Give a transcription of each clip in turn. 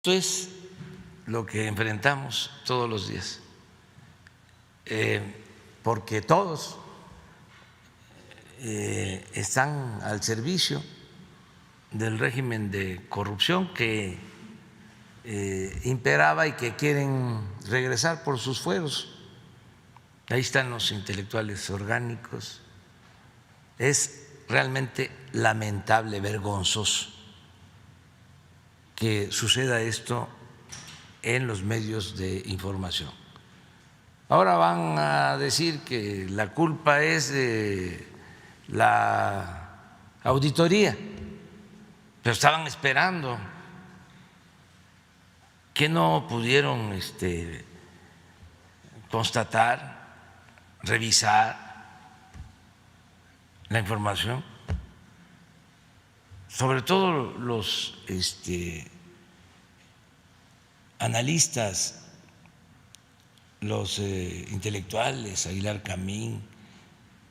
Esto es lo que enfrentamos todos los días, porque todos están al servicio del régimen de corrupción que imperaba y que quieren regresar por sus fueros. Ahí están los intelectuales orgánicos. Es realmente lamentable, vergonzoso que suceda esto en los medios de información. Ahora van a decir que la culpa es de la auditoría, pero estaban esperando que no pudieron constatar, revisar la información, sobre todo los analistas, los intelectuales, Aguilar Camín,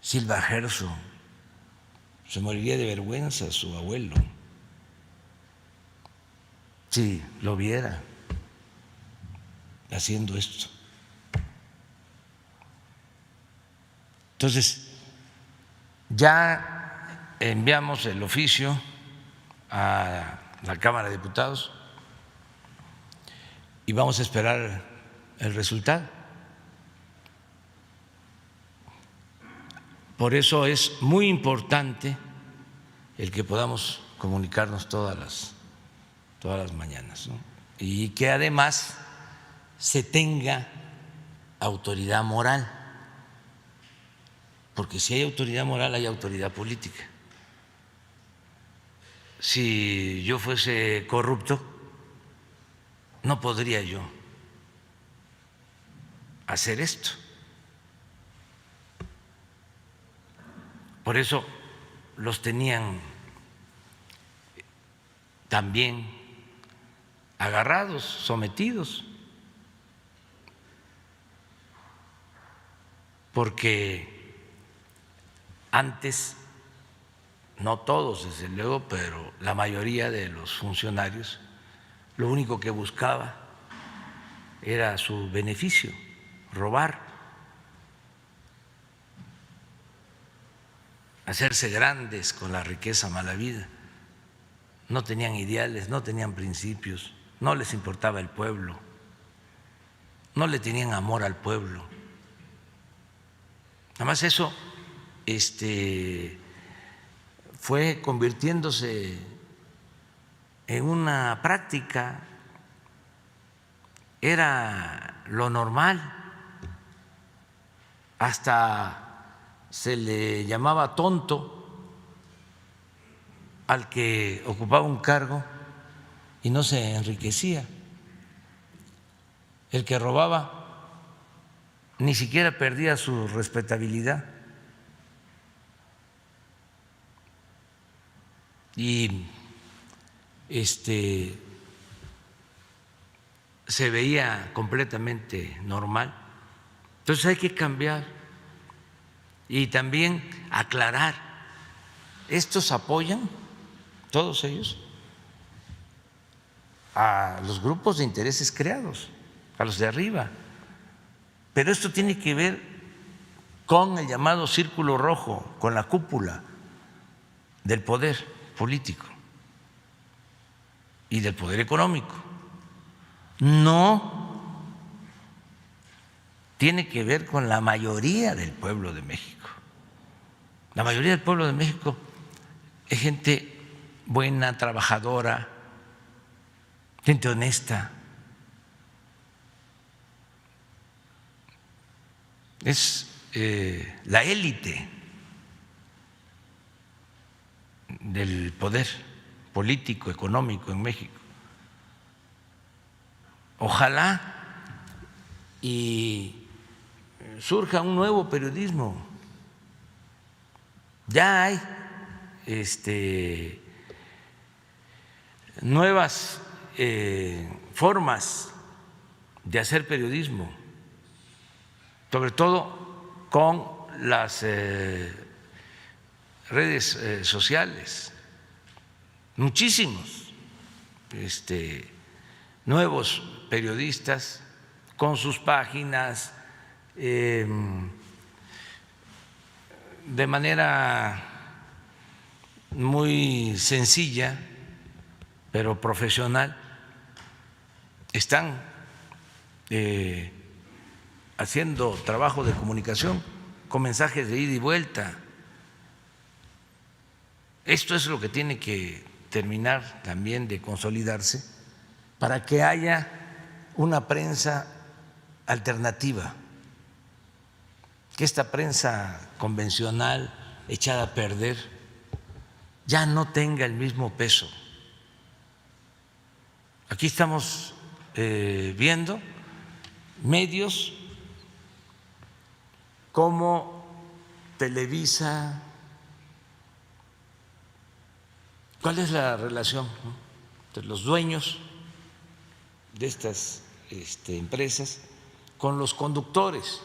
Silva Gerso, se moriría de vergüenza su abuelo si lo viera haciendo esto. Entonces, ya enviamos el oficio a la Cámara de Diputados y vamos a esperar el resultado. Por eso es muy importante el que podamos comunicarnos todas las mañanas, ¿no? Y que además se tenga autoridad moral, porque si hay autoridad moral hay autoridad política. Si yo fuese corrupto, no podría yo hacer esto. Por eso los tenían también agarrados, sometidos, porque antes, no todos desde luego, pero la mayoría de los funcionarios lo único que buscaba era su beneficio, robar, hacerse grandes con la riqueza mala vida. No tenían ideales, no tenían principios, no les importaba el pueblo, no le tenían amor al pueblo. Además eso fue convirtiéndose en una práctica, era lo normal, hasta se le llamaba tonto al que ocupaba un cargo y no se enriquecía. El que robaba ni siquiera perdía su respetabilidad. Y se veía completamente normal. Entonces hay que cambiar y también aclarar. Estos apoyan, todos ellos, a los grupos de intereses creados, a los de arriba. Pero esto tiene que ver con el llamado círculo rojo, con la cúpula del poder político y del poder económico. No tiene que ver con la mayoría del pueblo de México. La mayoría del pueblo de México es gente buena, trabajadora, gente honesta. Es la élite del poder político, económico en México. Ojalá y surja un nuevo periodismo. Ya hay nuevas formas de hacer periodismo, sobre todo con las redes sociales, muchísimos nuevos periodistas con sus páginas, de manera muy sencilla, pero profesional, están haciendo trabajo de comunicación con mensajes de ida y vuelta. Esto es lo que tiene que terminar también de consolidarse para que haya una prensa alternativa, que esta prensa convencional echada a perder ya no tenga el mismo peso. Aquí estamos viendo medios como Televisa. ¿Cuál es la relación entre los dueños de estas empresas con los conductores?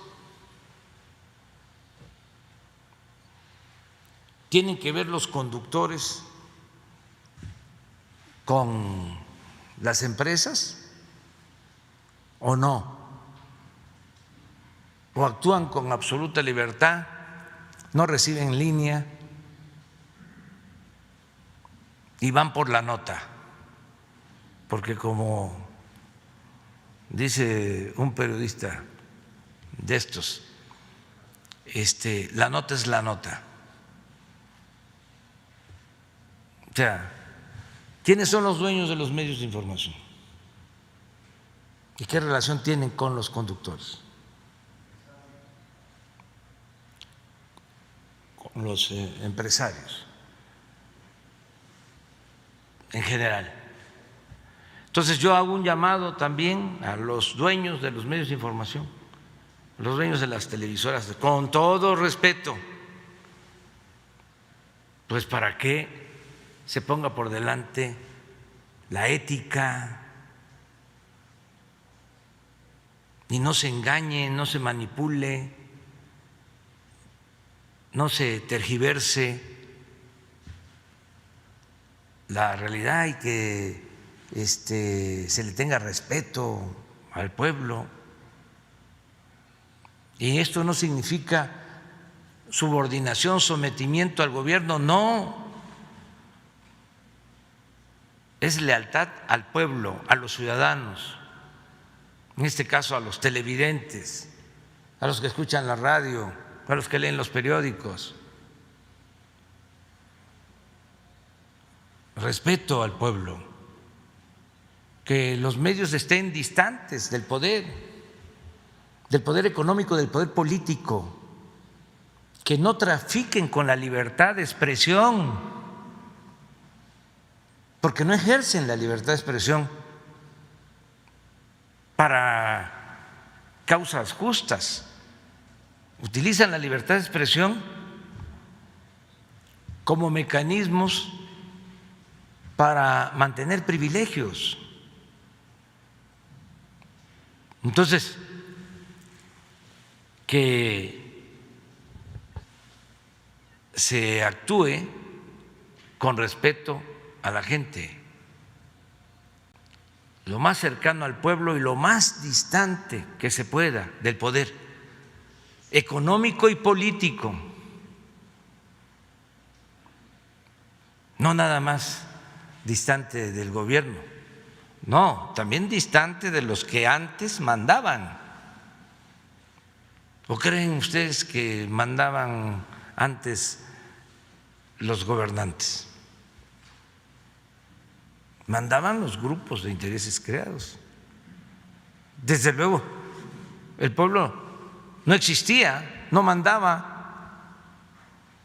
¿Tienen que ver los conductores con las empresas o no? ¿O actúan con absoluta libertad, no reciben línea y van por la nota? Porque como dice un periodista de estos, la nota es la nota. O sea, ¿quiénes son los dueños de los medios de información? ¿Y qué relación tienen con los conductores? Con los empresarios en general. Entonces yo hago un llamado también a los dueños de los medios de información, a los dueños de las televisoras, con todo respeto, pues para que se ponga por delante la ética y no se engañe, no se manipule, no se tergiverse la realidad y que se le tenga respeto al pueblo. Y esto no significa subordinación, sometimiento al gobierno, no. Es lealtad al pueblo, a los ciudadanos, en este caso a los televidentes, a los que escuchan la radio, a los que leen los periódicos. Respeto al pueblo, que los medios estén distantes del poder económico, del poder político, que no trafiquen con la libertad de expresión, porque no ejercen la libertad de expresión para causas justas, utilizan la libertad de expresión como mecanismos para mantener privilegios. Entonces, que se actúe con respeto a la gente, lo más cercano al pueblo y lo más distante que se pueda del poder económico y político, no nada más distante del gobierno, no, también distante de los que antes mandaban. ¿O creen ustedes que mandaban antes los gobernantes? Mandaban los grupos de intereses creados. Desde luego, el pueblo no existía, no mandaba,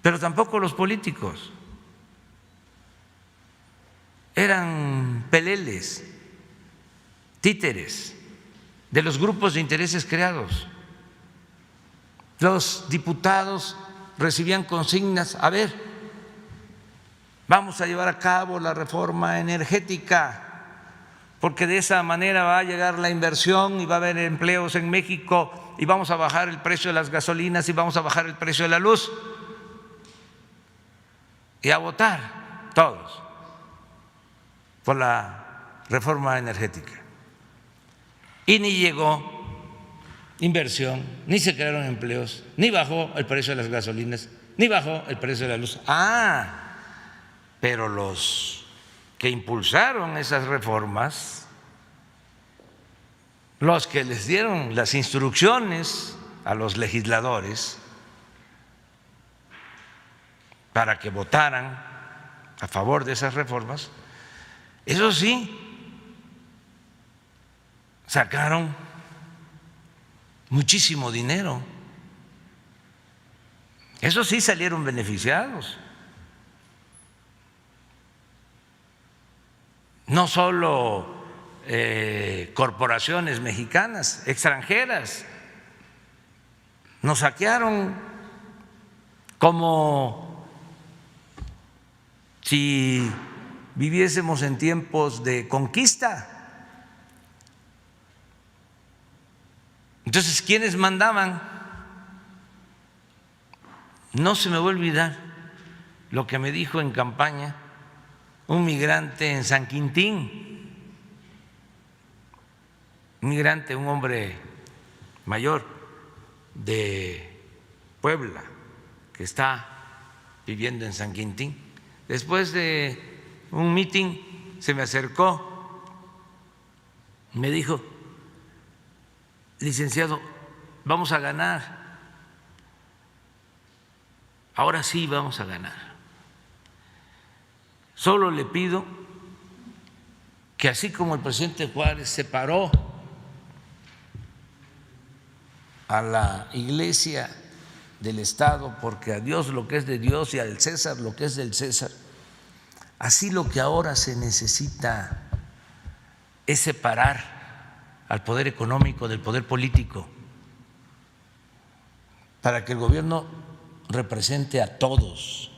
pero tampoco los políticos. Eran peleles, títeres de los grupos de intereses creados. Los diputados recibían consignas: a ver, vamos a llevar a cabo la reforma energética, porque de esa manera va a llegar la inversión y va a haber empleos en México y vamos a bajar el precio de las gasolinas y vamos a bajar el precio de la luz. Y a votar todos por la reforma energética. y ni llegó inversión, ni se crearon empleos, ni bajó el precio de las gasolinas, ni bajó el precio de la luz. Pero los que impulsaron esas reformas, los que les dieron las instrucciones a los legisladores para que votaran a favor de esas reformas, eso sí, sacaron muchísimo dinero. Eso sí, salieron beneficiados. No solo corporaciones mexicanas, extranjeras, nos saquearon como si viviésemos en tiempos de conquista. Entonces, ¿quiénes mandaban? No se me va a olvidar lo que me dijo en campaña un migrante en San Quintín, un migrante, un hombre mayor de Puebla que está viviendo en San Quintín. Después de un mitin se me acercó, me dijo: licenciado, vamos a ganar, ahora sí vamos a ganar. Solo le pido que así como el presidente Juárez separó a la Iglesia del Estado, porque a Dios lo que es de Dios y al César lo que es del César, así lo que ahora se necesita es separar al poder económico del poder político, para que el gobierno represente a todos,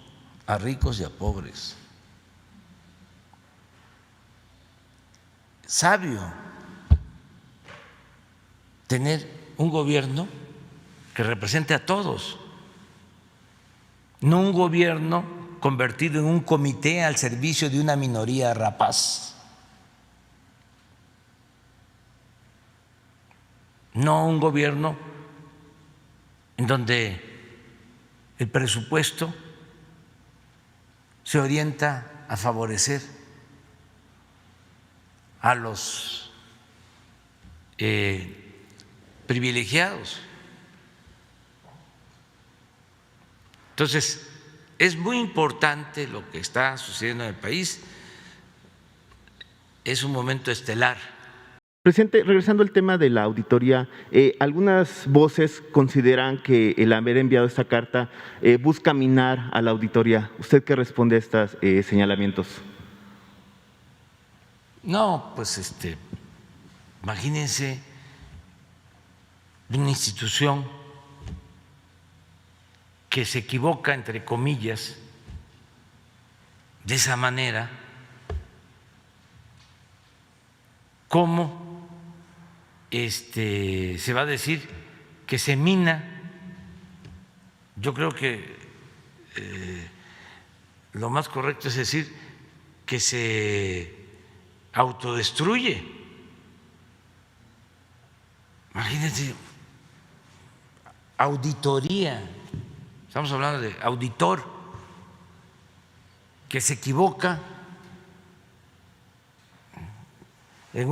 a ricos y a pobres. Sabio tener un gobierno que represente a todos, no un gobierno convertido en un comité al servicio de una minoría rapaz, no un gobierno en donde el presupuesto se orienta a favorecer a los privilegiados. Entonces, es muy importante lo que está sucediendo en el país, es un momento estelar. Presidente, regresando al tema de la auditoría, algunas voces consideran que el haber enviado esta carta busca minar a la auditoría. ¿Usted qué responde a estos señalamientos? No, pues imagínense una institución que se equivoca, entre comillas, de esa manera, ¿cómo se va a decir que se mina? Yo creo que lo más correcto es decir que se autodestruye. Imagínense, auditoría, estamos hablando de auditor que se equivoca en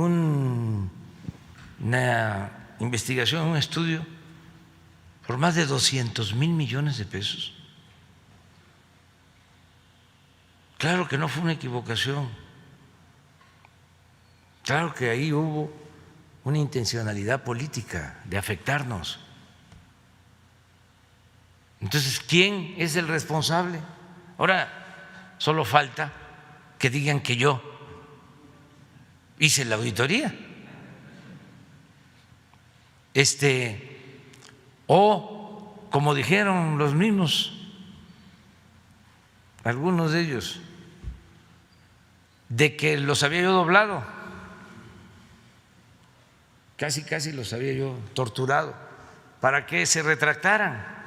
una investigación, un estudio por más de 200,000 millones de pesos. Claro que no fue una equivocación, claro que ahí hubo una intencionalidad política de afectarnos. Entonces, ¿quién es el responsable? Ahora solo falta que digan que yo hice la auditoría. O como dijeron los mismos, algunos de ellos, de que los había yo doblado, casi los había yo torturado para que se retractaran.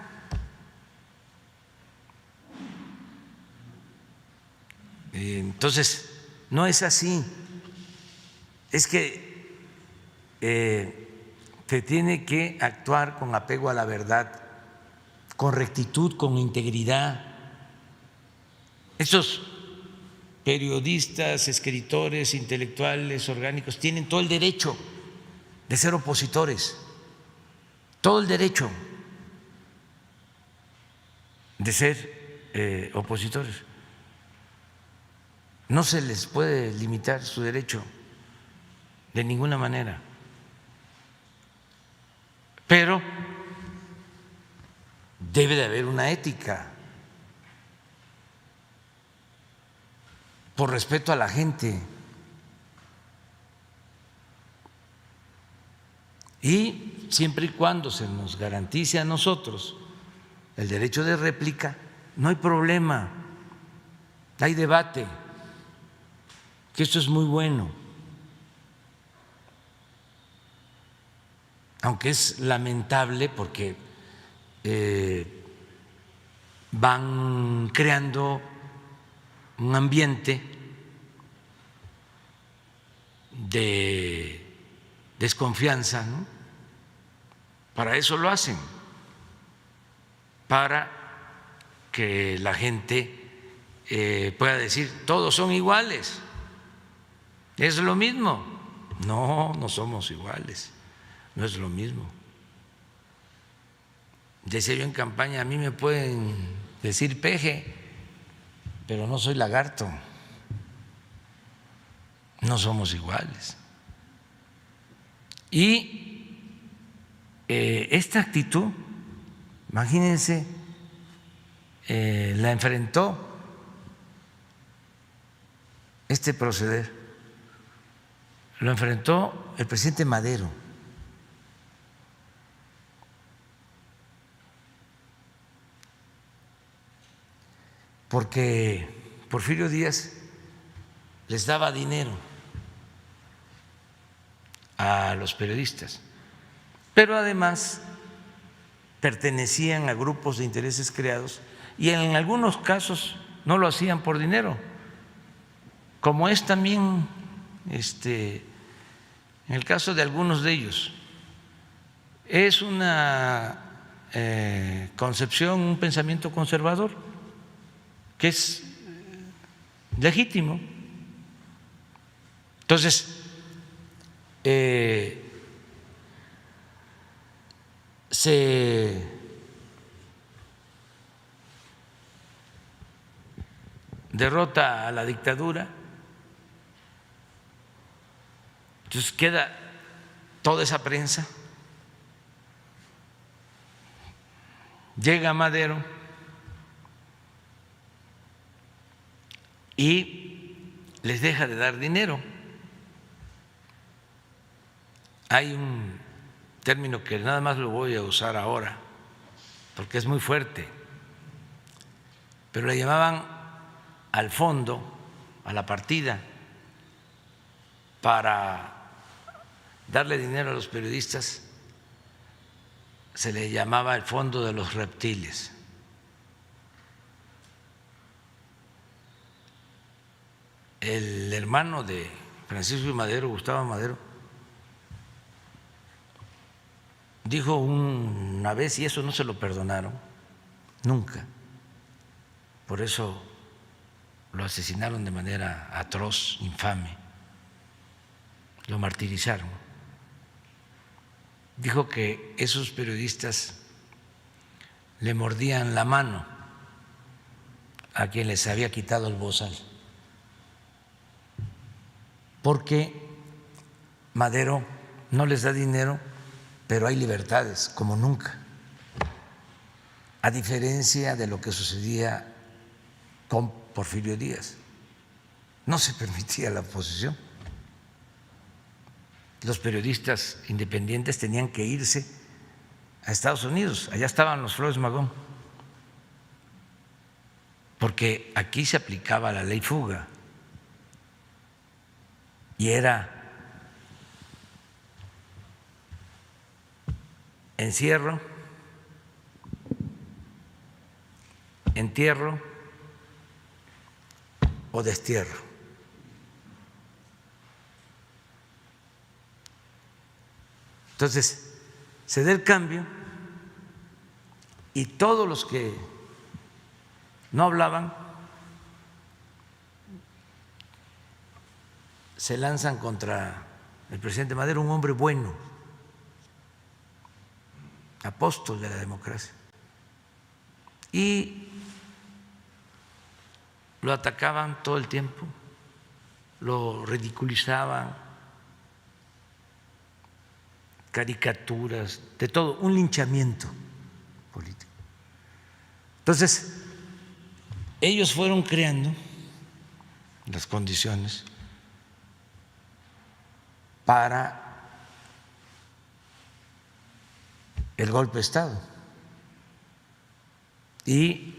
Entonces, no es así. Es que se tiene que actuar con apego a la verdad, con rectitud, con integridad. Esos periodistas, escritores, intelectuales, orgánicos, tienen todo el derecho de ser opositores, todo el derecho de ser opositores. No se les puede limitar su derecho de ninguna manera, pero debe de haber una ética por respeto a la gente y siempre y cuando se nos garantice a nosotros el derecho de réplica, no hay problema, hay debate, que esto es muy bueno, aunque es lamentable porque van creando un ambiente de desconfianza, ¿no? Para eso lo hacen, para que la gente pueda decir, todos son iguales, es lo mismo. No, no somos iguales, no es lo mismo. Decía yo en campaña, a mí me pueden decir peje, pero no soy lagarto, no somos iguales. Y esta actitud, imagínense, la enfrentó este proceder, lo enfrentó el presidente Madero. Porque Porfirio Díaz les daba dinero a los periodistas, pero además pertenecían a grupos de intereses creados y en algunos casos no lo hacían por dinero, como es también en el caso de algunos de ellos. Es una concepción, un pensamiento conservador que es legítimo. Entonces, se derrota a la dictadura, entonces queda toda esa prensa, llega Madero y les deja de dar dinero. Hay un término que nada más lo voy a usar ahora porque es muy fuerte, pero le llamaban al fondo, a la partida, para darle dinero a los periodistas, se le llamaba el fondo de los reptiles. El hermano de Francisco y Madero, Gustavo Madero, dijo una vez, y eso no se lo perdonaron nunca, por eso lo asesinaron de manera atroz, infame, lo martirizaron. Dijo que esos periodistas le mordían la mano a quien les había quitado el bozal, porque Madero no les da dinero, pero hay libertades como nunca, a diferencia de lo que sucedía con Porfirio Díaz. No se permitía la oposición. Los periodistas independientes tenían que irse a Estados Unidos, allá estaban los Flores Magón, porque aquí se aplicaba la ley fuga y era encierro, entierro o destierro. Entonces, se da el cambio y todos los que no hablaban se lanzan contra el presidente Madero, un hombre bueno, apóstol de la democracia, y lo atacaban todo el tiempo, lo ridiculizaban, caricaturas, de todo, un linchamiento político. Entonces, ellos fueron creando las condiciones para el golpe de Estado y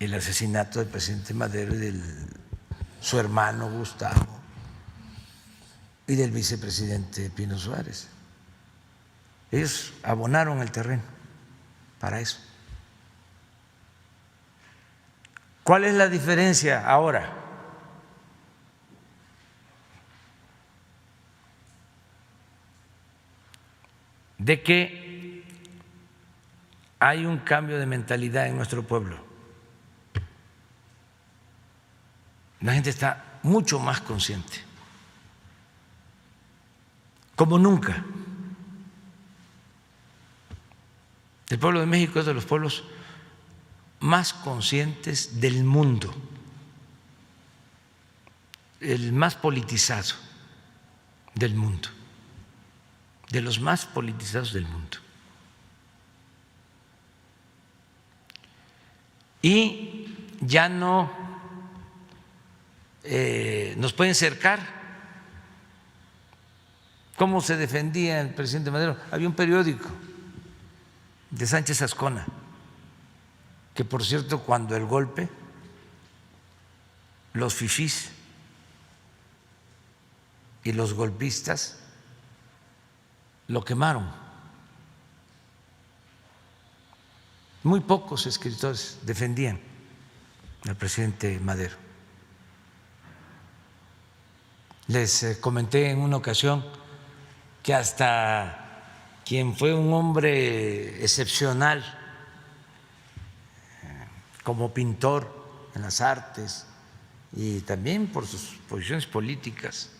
el asesinato del presidente Madero y de su hermano Gustavo y del vicepresidente Pino Suárez. Ellos abonaron el terreno para eso. ¿Cuál es la diferencia ahora? De que hay un cambio de mentalidad en nuestro pueblo. La gente está mucho más consciente, como nunca. El pueblo de México es de los pueblos más conscientes del mundo, el más politizado del mundo, de los más politizados del mundo. Y ya no nos pueden cercar. ¿Cómo se defendía el presidente Madero? Había un periódico de Sánchez Azcona, que por cierto, cuando el golpe, los fifís y los golpistas lo quemaron. Muy pocos escritores defendían al presidente Madero. Les comenté en una ocasión que hasta quien fue un hombre excepcional como pintor en las artes y también por sus posiciones políticas,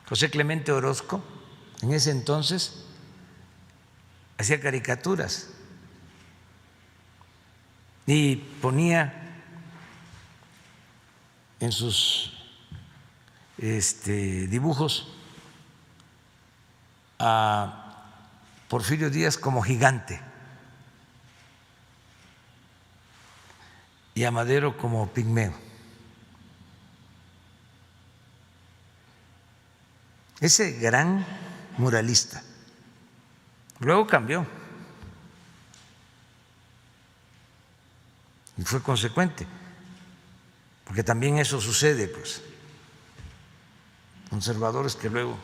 José Clemente Orozco, en ese entonces hacía caricaturas y ponía en sus dibujos a Porfirio Díaz como gigante y a Madero como pigmeo. Ese gran muralista luego cambió y fue consecuente, porque también eso sucede, pues, conservadores que luego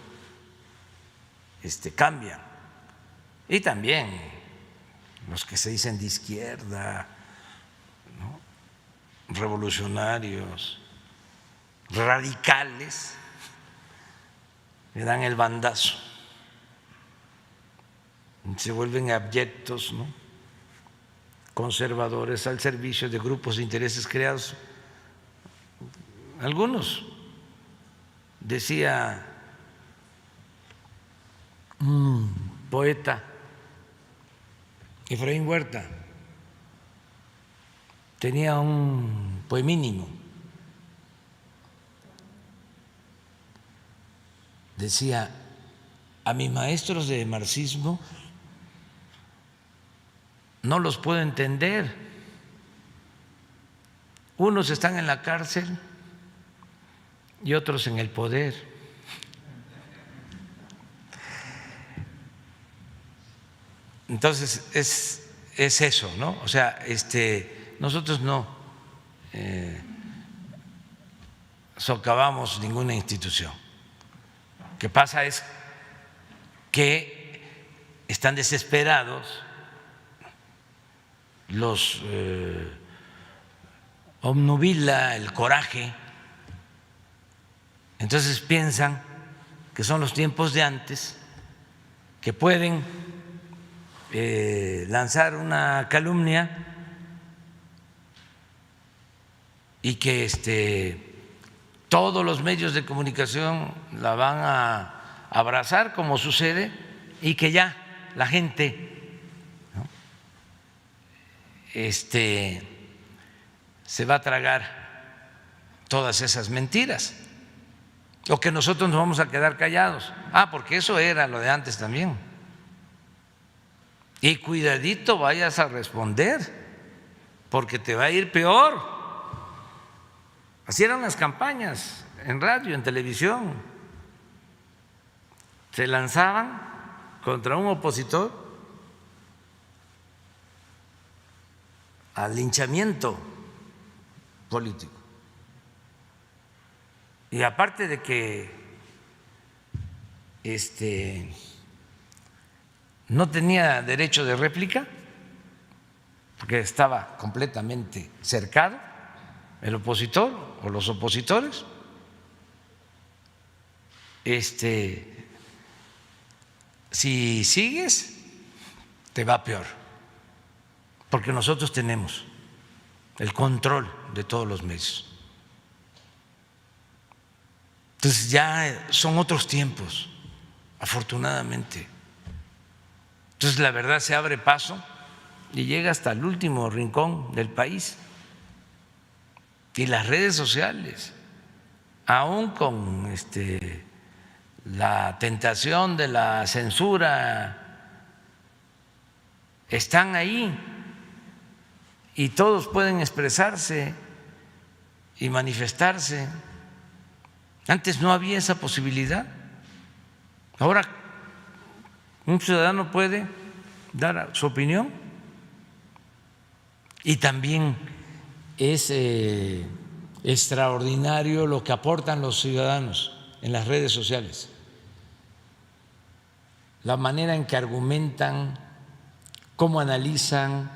cambian, y también los que se dicen de izquierda, ¿no?, revolucionarios, radicales, le dan el bandazo, se vuelven abyectos, ¿no?, conservadores al servicio de grupos de intereses creados. Algunos, decía un poeta, Efraín Huerta, tenía un poemínimo, decía: a mis maestros de marxismo no los puedo entender, unos están en la cárcel y otros en el poder. Entonces es eso, ¿no? O sea, nosotros no socavamos ninguna institución. Lo que pasa es que están desesperados, los obnubila el coraje, entonces piensan que son los tiempos de antes, que pueden lanzar una calumnia y que todos los medios de comunicación la van a abrazar, como sucede, y que ya la gente, ¿no?, se va a tragar todas esas mentiras, o que nosotros nos vamos a quedar callados. Porque eso era lo de antes también. Y cuidadito vayas a responder, porque te va a ir peor. Así eran las campañas en radio, en televisión. Se lanzaban contra un opositor al linchamiento político. Y aparte de que no tenía derecho de réplica, porque estaba completamente cercado el opositor o los opositores, si sigues, te va peor, porque nosotros tenemos el control de todos los medios. Entonces ya son otros tiempos, afortunadamente. Entonces la verdad se abre paso y llega hasta el último rincón del país. Y las redes sociales, aún con la tentación de la censura, están ahí y todos pueden expresarse y manifestarse. Antes no había esa posibilidad. Ahora un ciudadano puede dar su opinión, y también es extraordinario lo que aportan los ciudadanos en las redes sociales, la manera en que argumentan, cómo analizan,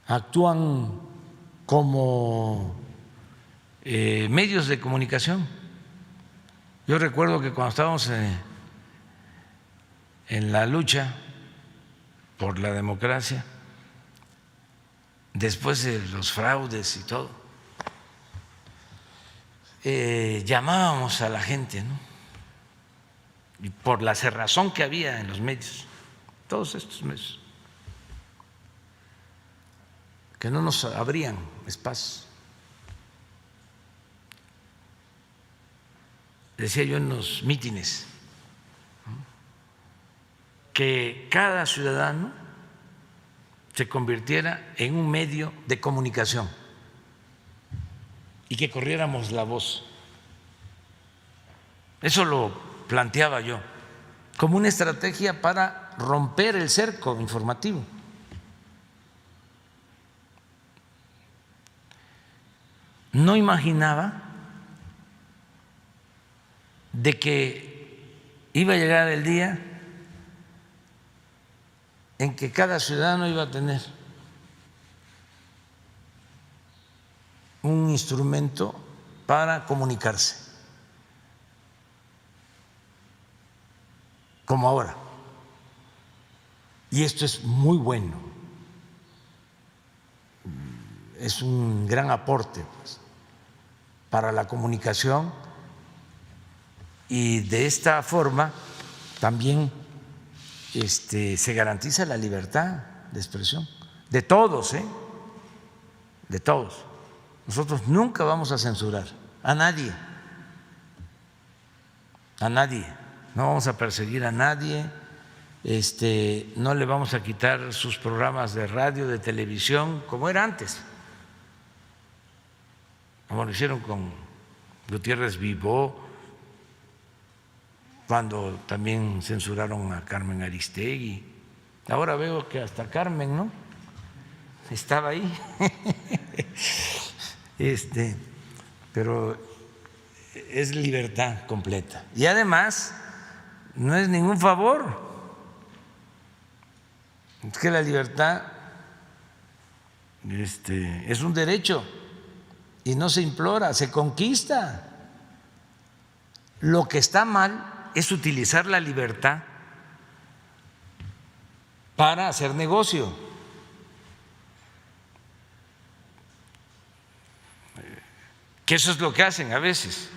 actúan como medios de comunicación. Yo recuerdo que cuando estábamos en la lucha por la democracia, después de los fraudes y todo, llamábamos a la gente, ¿no?, y por la cerrazón que había en los medios, todos estos medios, que no nos abrían espacio. Decía yo en los mítines que cada ciudadano se convirtiera en un medio de comunicación y que corriéramos la voz. Eso lo planteaba yo como una estrategia para romper el cerco informativo. No imaginaba de que iba a llegar el día en que cada ciudadano iba a tener un instrumento para comunicarse, como ahora. Y esto es muy bueno, es un gran aporte, pues, para la comunicación, y de esta forma también se garantiza la libertad de expresión de todos, de todos. Nosotros nunca vamos a censurar a nadie, no vamos a perseguir a nadie, no le vamos a quitar sus programas de radio, de televisión, como era antes, como lo hicieron con Gutiérrez Vivó, cuando también censuraron a Carmen Aristegui. Ahora veo que hasta Carmen, ¿no?, estaba ahí. Pero es libertad completa. Y además no es ningún favor, es que la libertad es un derecho y no se implora, se conquista. Lo que está mal es utilizar la libertad para hacer negocio. Que eso es lo que hacen a veces.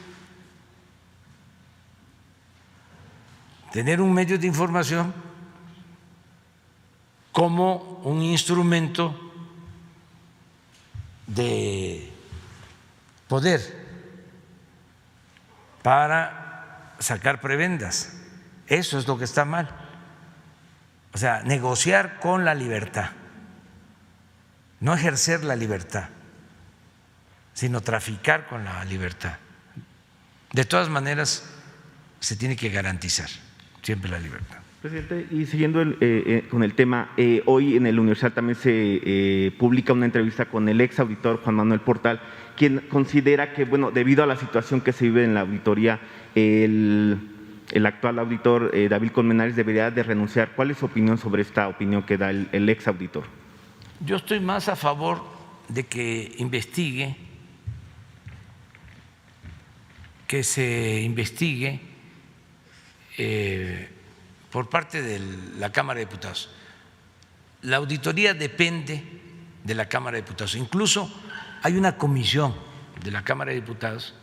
Tener un medio de información como un instrumento de poder para sacar prebendas. Eso es lo que está mal. O sea, negociar con la libertad, no ejercer la libertad, sino traficar con la libertad. De todas maneras, se tiene que garantizar siempre la libertad. Presidente, y siguiendo con el tema, hoy en el Universal también se publica una entrevista con el ex auditor Juan Manuel Portal, quien considera que, bueno, debido a la situación que se vive en la auditoría, el actual auditor David Colmenares debería de renunciar. ¿Cuál es su opinión sobre esta opinión que da el ex auditor? Yo estoy más a favor de que investigue, que se investigue por parte de la Cámara de Diputados. La auditoría depende de la Cámara de Diputados. Incluso hay una comisión de la Cámara de Diputados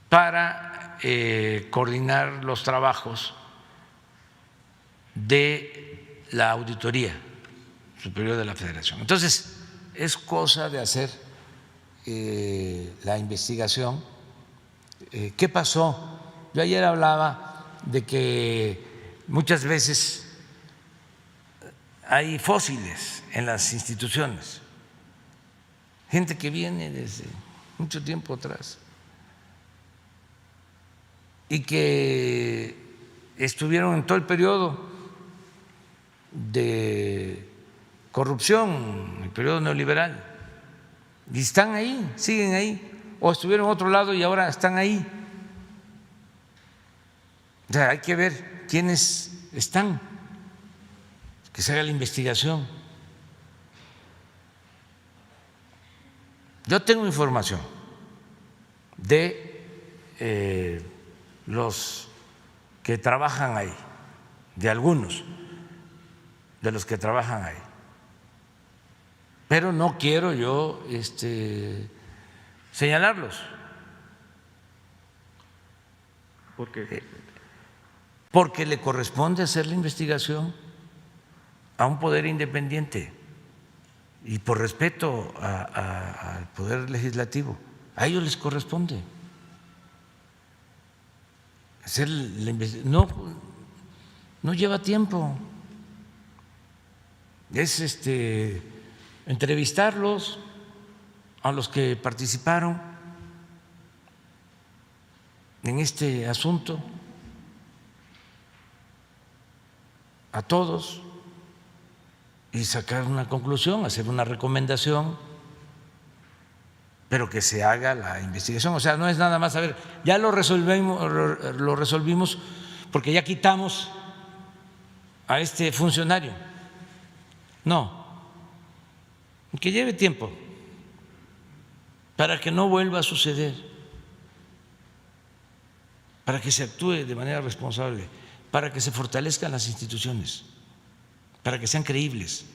para coordinar los trabajos de la Auditoría Superior de la Federación. Entonces, es cosa de hacer la investigación. ¿Qué pasó? Yo ayer hablaba de que muchas veces hay fósiles en las instituciones, gente que viene desde mucho tiempo atrás y que estuvieron en todo el periodo de corrupción, el periodo neoliberal, y están ahí, siguen ahí, o estuvieron en otro lado y ahora están ahí. O sea, hay que ver quiénes están, que se haga la investigación. Yo tengo información de los que trabajan ahí, de algunos de los que trabajan ahí, pero no quiero yo señalarlos. ¿Por qué? Porque le corresponde hacer la investigación a un poder independiente y por respeto al poder legislativo, a ellos les corresponde hacer la investigación. No lleva tiempo, es entrevistarlos a los que participaron en este asunto, a todos, y sacar una conclusión, hacer una recomendación, pero que se haga la investigación. O sea, no es nada más, a ver, ya lo resolvimos porque ya quitamos a este funcionario. No, que lleve tiempo para que no vuelva a suceder, para que se actúe de manera responsable, para que se fortalezcan las instituciones, para que sean creíbles.